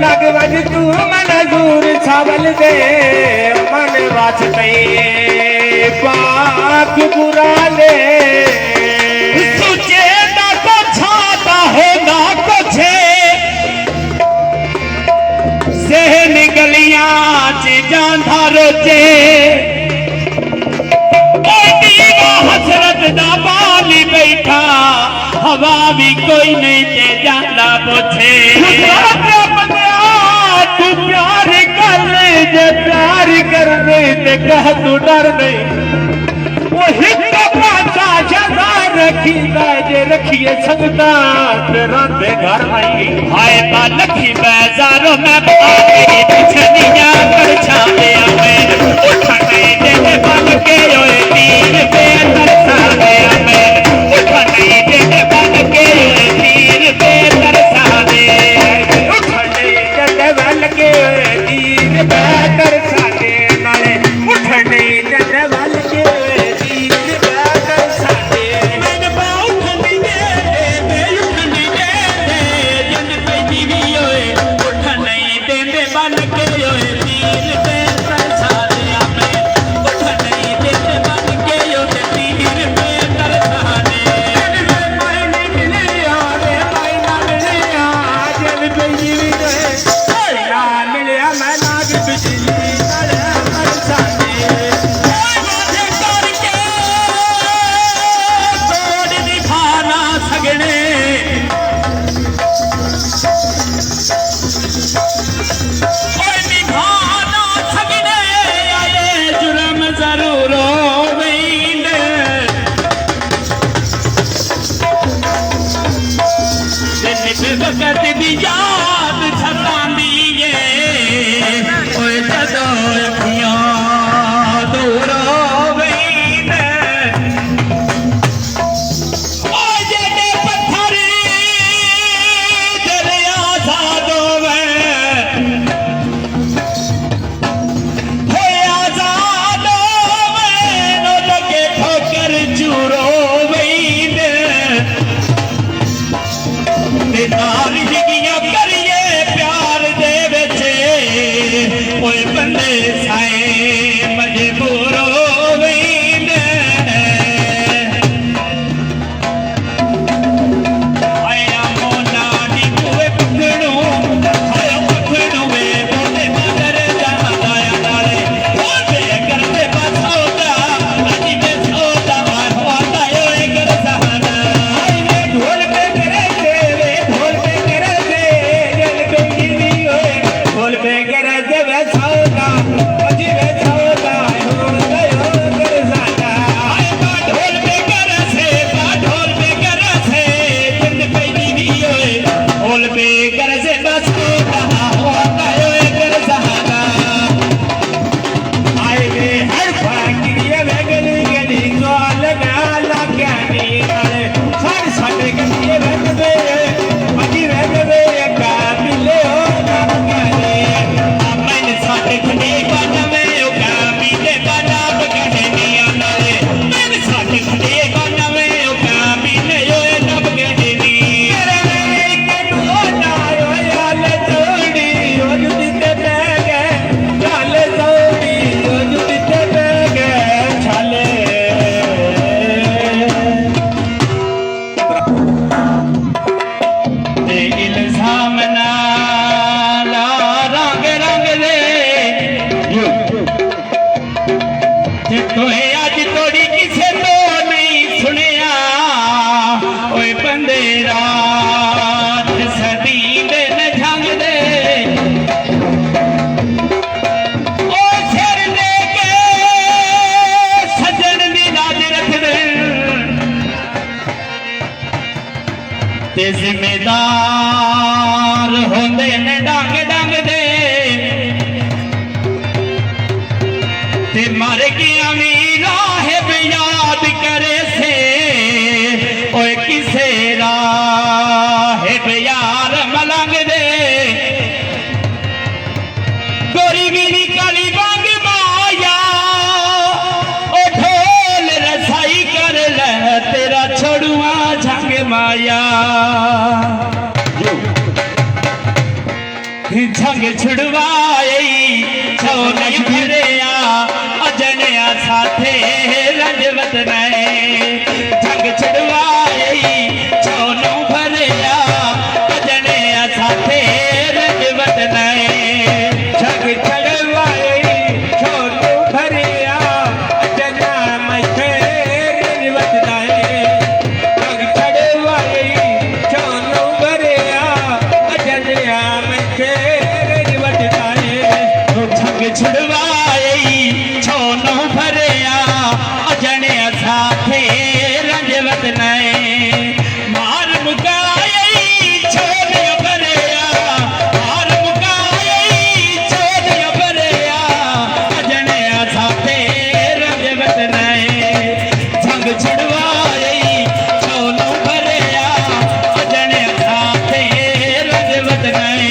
लगवज तू मंजूर छावल दे मन वास्ते पाक बुरा ले तुझे ना को छाता है ना कुछ से निकलियां चीजां रोचे हसरत दा बाली बैठा हवा भी कोई नहीं ते जाना पूछे तू प्यार कर ले जे प्यार कर दे ते कह तू डर नहीं वो हित पासा जगा रखी जे रखिए संगता तेरा दे घर आई हाय बा लखी बाजारों में आके छनिया कर छावे में उठने दे बन के ओए तीर पे तरसावे में उठने दे बन के ओए तीर पे तरसावे उठने दे बन के तीर पे तरसावे नाले उठने दे बन के तीर पे तरसावे मैंने उठने दे जन पे जीवी ओए उठने दे बन के ओए तीर पे तरसावे में उठने दे बन के ओए तीर पे तरसावे मायने मिले यारे मायना मिले जल पे जीवी ना मिले मैं नाग बिजली नाले तरसावे याद सतांदी है ओए जदों अखियां दूर होवेंदे ओ जेडे पत्थर दरिया आजाद होवे होए आजाद होवे नो लगे ठोकर चूर होवेंदे नाल जिगियां करिए प्यार दे विच ओए बंदे साए मजबूर होवेंदे आया मोना दी कोए पुखणो आया पुखणो वे बोले मगर जाना नाले बोले करते बसौदा अजी में सौदा होता ओए कर सहाना आईने ढोल पे करे देवे ढोल पे करे दे जल पे जीवी होए ढोल पे करे देवे सौदा अजी वे सौदा हो गयो कर सादा आए बा ढोल पे कर से जिंद पे जीवी ओए ढोल पे कर से बस कहा होता ओए कर सहाना आए वे हर फाकिरिए वे गली गली गोल गाला ज्ञानी नाले सारे साडे गलिए वे दे अजी वे दे का मिले हो ना ज्ञानी मैंने साथे खड़े बाना में ओका पीले बाना बकहनिया नाले मैंने साथे खड़े बाना में ओका पीले ओए नब कहनी तेरे में के डोना याल जोड़ी ओ जुदी ते गए चाल जोड़ी ओ जुदी ते गए छाले ते इल्जाम ना ला रंग रंग दे ते तोहे अज तोड़ी किसे तो नहीं सुनिया ओए बंदे रात सदी दे न झंग दे ओ सिर दे के सजन दी लाज रख दे ते जिम्मेदार होंदे ने डंग डंग दे ते मर गया भी राहिब याद करे से ओए किसे राहिब यार मलंग दे गोरी गिरी काली बांग माया ओ ढोल रसाई कर ले तेरा छोड़ुआ झंग माया झंग छुड़वाई छोने भरिया अजनिया साथे रंजवत नए झंग छुड़वाई छोनो भरिया अजनिया साथे रंजवत नए झंग छड़वाई छोनो भरिया अजना मथे रंजवत नए झंग छड़वाई छोनो भरिया अजनिया मथे रंजवत नए झंग छुड़वाई छोनो भरिया अजनिया साथे रंजवत नए मार मुकाई छोने भरिया मार मुकाई छोने भरिया अजनिया साथे रंजवत नए झंग छुड़वाई छोनो भरिया अजनिया साथे रंजवत नए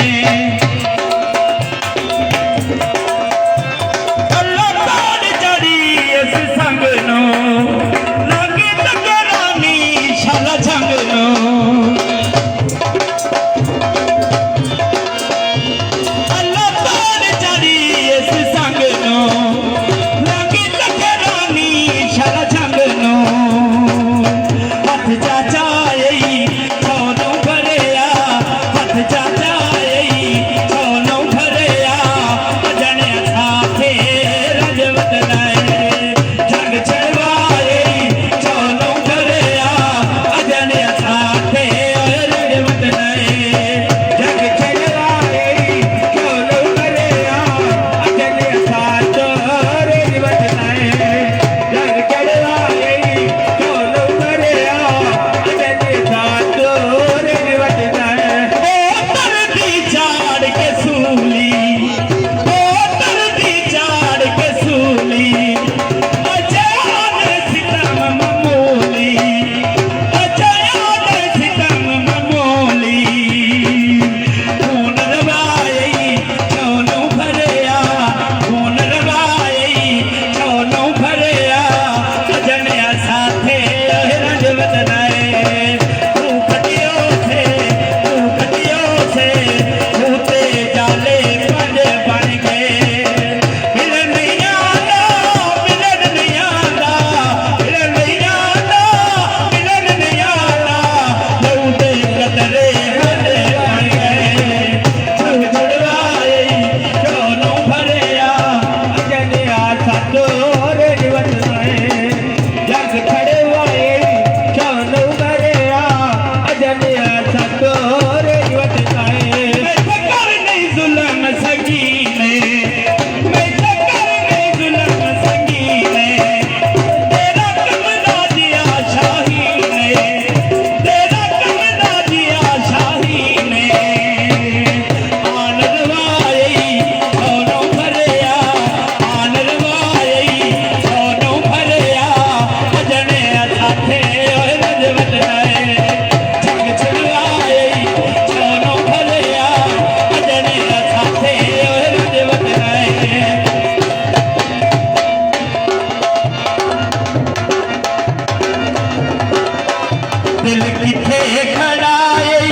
दिल किथे खड़ाई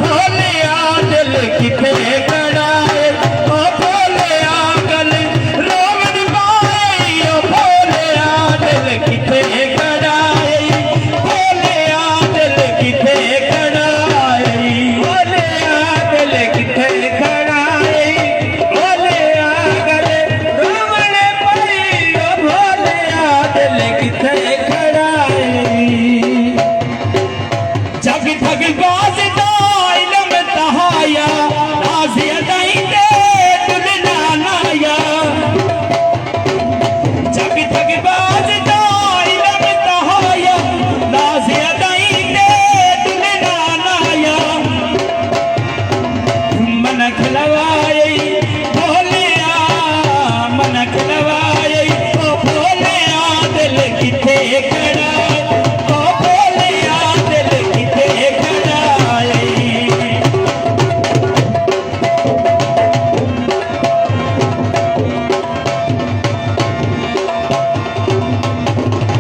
भोलिया दिल किथे खड़ाई ओ भोलिया गल रोवन पाई ओ भोलिया दिल किथे खड़ाई भोलिया दिल किथे खड़ाई भोलिया दिल किथे खड़ाई भोलिया गल रोवन पाई ओ भोलिया दिल किथे खड़ाई जग ठग बाज इलम तहाया नाजिया दई दे दुनिया नाया जग ठग